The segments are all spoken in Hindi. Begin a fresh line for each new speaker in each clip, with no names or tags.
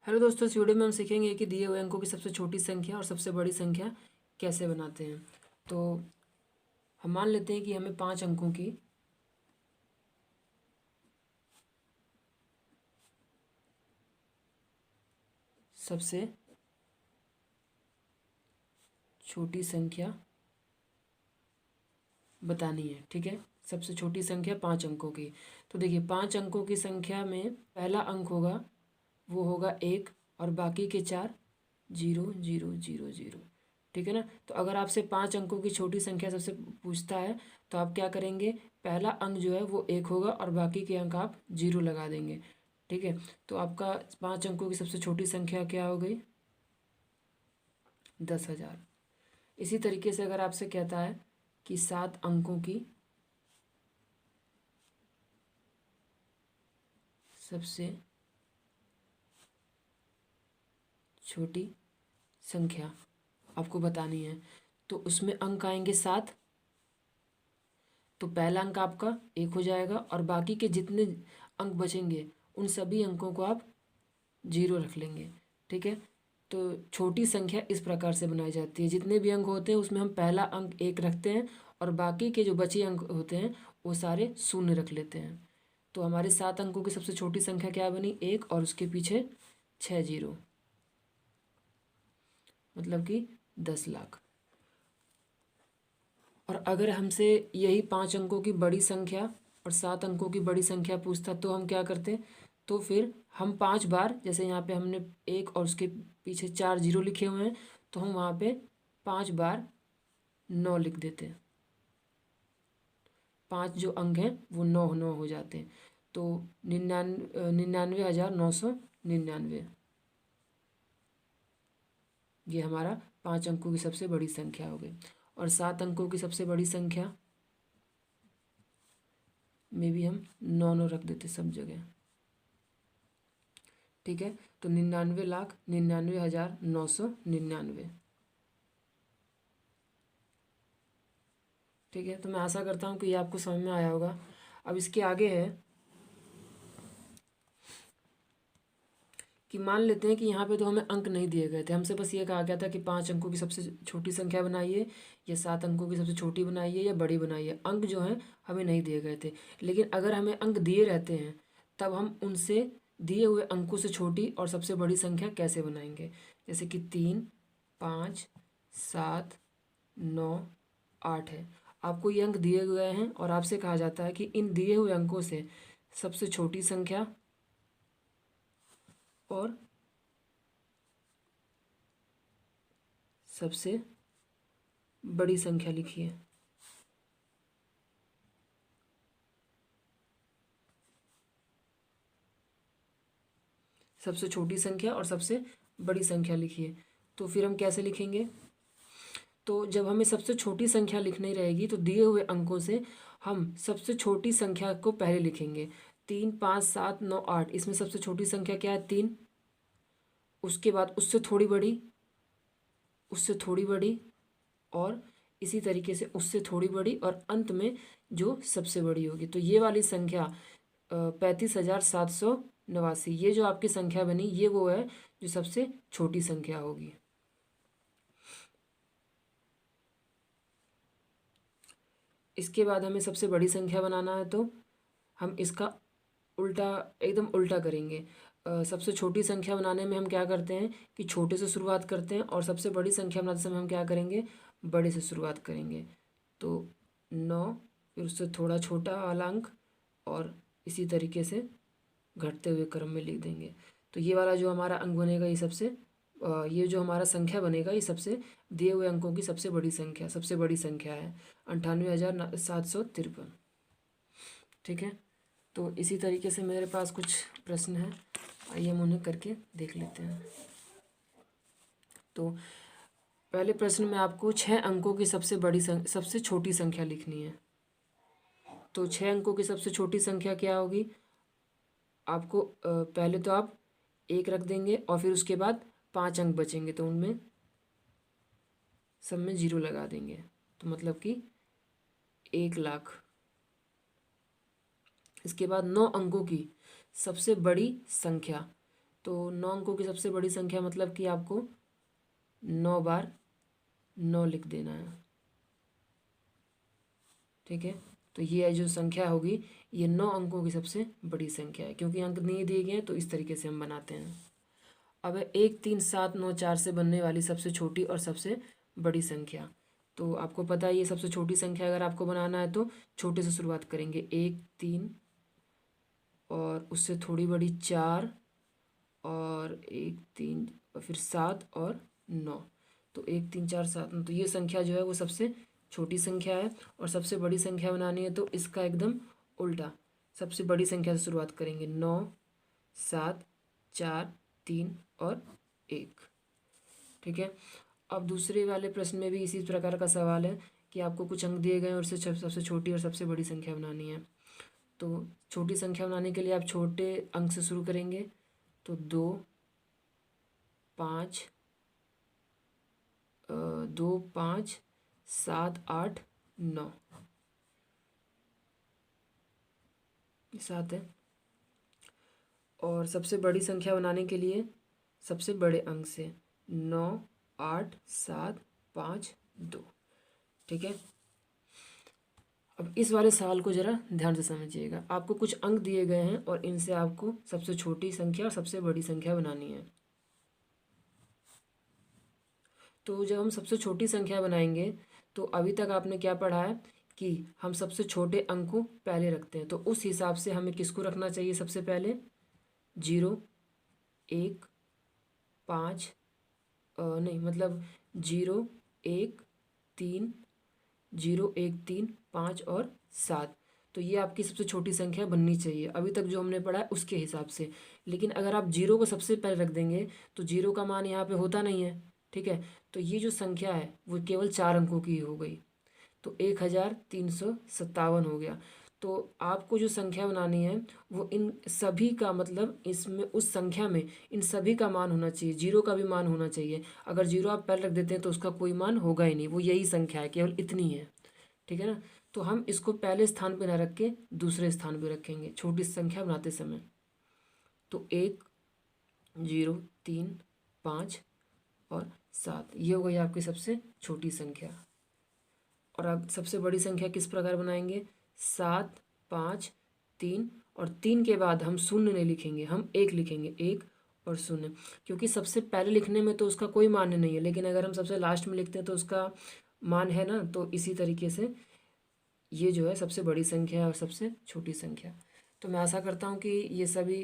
हेलो दोस्तों, इस वीडियो में हम सीखेंगे कि दिए हुए अंकों की सबसे छोटी संख्या और सबसे बड़ी संख्या कैसे बनाते हैं। तो हम मान लेते हैं कि हमें 5 अंकों की सबसे छोटी संख्या बतानी है। ठीक है, सबसे छोटी संख्या 5 अंकों की। तो देखिए, 5 अंकों की संख्या में पहला अंक होगा वो होगा 1 और बाकी के 4 0 0 0 0। ठीक है ना। तो अगर आपसे 5 अंकों की छोटी संख्या सबसे पूछता है तो आप क्या करेंगे, पहला अंक जो है वो 1 होगा और बाकी के अंक आप 0 लगा देंगे। ठीक है, तो आपका 5 अंकों की सबसे छोटी संख्या क्या हो गई, 10,000। इसी तरीके से अगर आपसे कहता है कि 7 अंकों की सबसे छोटी संख्या आपको बतानी है, तो उसमें अंक आएंगे 7। तो पहला अंक आपका 1 हो जाएगा और बाकी के जितने अंक बचेंगे उन सभी अंकों को आप 0 रख लेंगे। ठीक है, तो छोटी संख्या इस प्रकार से बनाई जाती है, जितने भी अंक होते हैं उसमें हम पहला अंक 1 रखते हैं और बाकी के जो बचे अंक होते हैं वो सारे शून्य रख लेते हैं। तो हमारे 7 अंकों की सबसे छोटी संख्या क्या बनी, 1 और उसके पीछे 6 0, मतलब कि 10,00,000। और अगर हमसे यही 5 अंकों की बड़ी संख्या और 7 अंकों की बड़ी संख्या पूछता तो हम क्या करते, तो फिर हम 5 बार, जैसे यहाँ पे हमने 1 और उसके पीछे 4 0 लिखे हुए हैं, तो हम वहाँ पे 5 बार 9 लिख देते हैं। 5 जो अंक हैं वो 9 9 हो जाते हैं। तो 99,999 ये हमारा 5 अंकों की सबसे बड़ी संख्या हो गई। और 7 अंकों की सबसे बड़ी संख्या में भी हम 9 9 रख देते सब जगह। ठीक है, तो 99,99,999। ठीक है, तो मैं आशा करता हूँ कि ये आपको समझ में आया होगा। अब इसके आगे है कि मान लेते हैं कि यहाँ पे तो हमें अंक नहीं दिए गए थे, हमसे बस ये कहा गया था कि 5 अंकों की सबसे छोटी संख्या बनाइए, या 7 अंकों की सबसे छोटी बनाइए या बड़ी बनाइए। अंक जो हैं हमें नहीं दिए गए थे, लेकिन अगर हमें अंक दिए रहते हैं तब हम उनसे दिए हुए अंकों से छोटी और सबसे बड़ी संख्या कैसे बनाएंगे। जैसे कि 3 5 7 9 8 है। आपको ये अंक दिए गए हैं और आपसे कहा जाता है कि इन दिए हुए अंकों से सबसे छोटी संख्या और सबसे बड़ी संख्या लिखिए। सबसे छोटी संख्या और सबसे बड़ी संख्या लिखिए। तो फिर हम कैसे लिखेंगे, तो जब हमें सबसे छोटी संख्या लिखनी रहेगी तो दिए हुए अंकों से हम सबसे छोटी संख्या को पहले लिखेंगे। 3 5 7 9 8, इसमें सबसे छोटी संख्या क्या है, 3। उसके बाद उससे थोड़ी बड़ी, उससे थोड़ी बड़ी, और इसी तरीके से उससे थोड़ी बड़ी, और अंत में जो सबसे बड़ी होगी। तो ये वाली संख्या 35,789, ये जो आपकी संख्या बनी ये वो है जो सबसे छोटी संख्या होगी। इसके बाद हमें सबसे बड़ी संख्या बनाना है, तो हम इसका उल्टा, एकदम उल्टा करेंगे। सबसे छोटी संख्या बनाने में हम क्या करते हैं कि छोटे से शुरुआत करते हैं, और सबसे बड़ी संख्या बनाते समय हम क्या करेंगे, बड़े से शुरुआत करेंगे। तो 9, फिर उससे थोड़ा छोटा वाला अंक, और इसी तरीके से घटते हुए क्रम में लिख देंगे। तो ये वाला जो हमारा अंक बनेगा ये सबसे ये जो हमारा संख्या बनेगा ये सबसे दिए हुए अंकों की सबसे बड़ी संख्या, सबसे बड़ी संख्या है 98,753। ठीक है, तो इसी तरीके से मेरे पास कुछ प्रश्न हैं, आइए हम उन्हें करके देख लेते हैं। तो पहले प्रश्न में आपको 6 अंकों की सबसे छोटी संख्या लिखनी है। तो 6 अंकों की सबसे छोटी संख्या क्या होगी, आपको पहले तो आप 1 रख देंगे और फिर उसके बाद 5 अंक बचेंगे तो उनमें सब में 0 लगा देंगे, तो मतलब कि 1,00,000। इसके बाद 9 अंकों की सबसे बड़ी संख्या, तो 9 अंकों की सबसे बड़ी संख्या मतलब कि आपको 9 बार 9 लिख देना है। ठीक है, तो ये जो संख्या होगी ये 9 अंकों की सबसे बड़ी संख्या है। क्योंकि अंक नहीं दिए गए हैं तो इस तरीके से हम बनाते हैं। अब है 1 3 7 9 4 से बनने वाली सबसे छोटी और सबसे बड़ी संख्या। तो आपको पता है ये सबसे छोटी संख्या अगर आपको बनाना है तो छोटे से शुरुआत करेंगे। 1 3 और उससे थोड़ी बड़ी 4 और 1 3 और फिर 7 और 9। तो 1 3 4 7 9, तो ये संख्या जो है वो सबसे छोटी संख्या है। और सबसे बड़ी संख्या बनानी है तो इसका एकदम उल्टा, सबसे बड़ी संख्या से शुरुआत करेंगे। 9 7 4 3 और 1। ठीक है, अब दूसरे वाले प्रश्न में भी इसी प्रकार का सवाल है कि आपको कुछ अंक दिए गए हैं और उससे सबसे छोटी और सबसे बड़ी संख्या बनानी है। तो छोटी संख्या बनाने के लिए आप छोटे अंक से शुरू करेंगे। तो 2 5 2 5 7 8 9 7 है। और सबसे बड़ी संख्या बनाने के लिए सबसे बड़े अंक से 9 8 7 5 2। ठीक है, अब इस वाले सवाल को ज़रा ध्यान से समझिएगा। आपको कुछ अंक दिए गए हैं और इनसे आपको सबसे छोटी संख्या और सबसे बड़ी संख्या बनानी है। तो जब हम सबसे छोटी संख्या बनाएंगे तो अभी तक आपने क्या पढ़ा है कि हम सबसे छोटे अंक को पहले रखते हैं। तो उस हिसाब से हमें किसको रखना चाहिए सबसे पहले? 0 1 5 नहीं मतलब 0 1 3 0 1 3 5 और 7। तो ये आपकी सबसे छोटी संख्या बननी चाहिए अभी तक जो हमने पढ़ा है उसके हिसाब से। लेकिन अगर आप 0 को सबसे पहले रख देंगे तो 0 का मान यहाँ पे होता नहीं है। ठीक है, तो ये जो संख्या है वो केवल 4 अंकों की हो गई। तो 1357 हो गया। तो आपको जो संख्या बनानी है वो इन सभी का मतलब इसमें उस संख्या में इन सभी का मान होना चाहिए, 0 का भी मान होना चाहिए। अगर 0 आप पहले रख देते हैं तो उसका कोई मान होगा ही नहीं, वो यही संख्या है, केवल इतनी है। ठीक है ना, तो हम इसको पहले स्थान पर ना रख के दूसरे स्थान पर रखेंगे छोटी संख्या बनाते समय। तो 1 0 3 5 और 7 ये हो गई आपकी सबसे छोटी संख्या। और अब सबसे बड़ी संख्या किस प्रकार बनाएंगे? 7 5 3 और 3 के बाद हम शून्य नहीं लिखेंगे, हम 1 लिखेंगे, 1 और शून्य। क्योंकि सबसे पहले लिखने में तो उसका कोई मान नहीं है, लेकिन अगर हम सबसे लास्ट में लिखते हैं तो उसका मान है ना। तो इसी तरीके से ये जो है सबसे बड़ी संख्या है और सबसे छोटी संख्या। तो मैं आशा करता हूँ कि ये सभी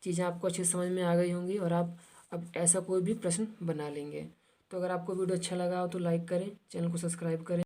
चीज़ें आपको अच्छे समझ में आ गई होंगी और आप अब ऐसा कोई भी प्रश्न बना लेंगे। तो अगर आपको वीडियो अच्छा लगा हो तो लाइक करें, चैनल को सब्सक्राइब करें।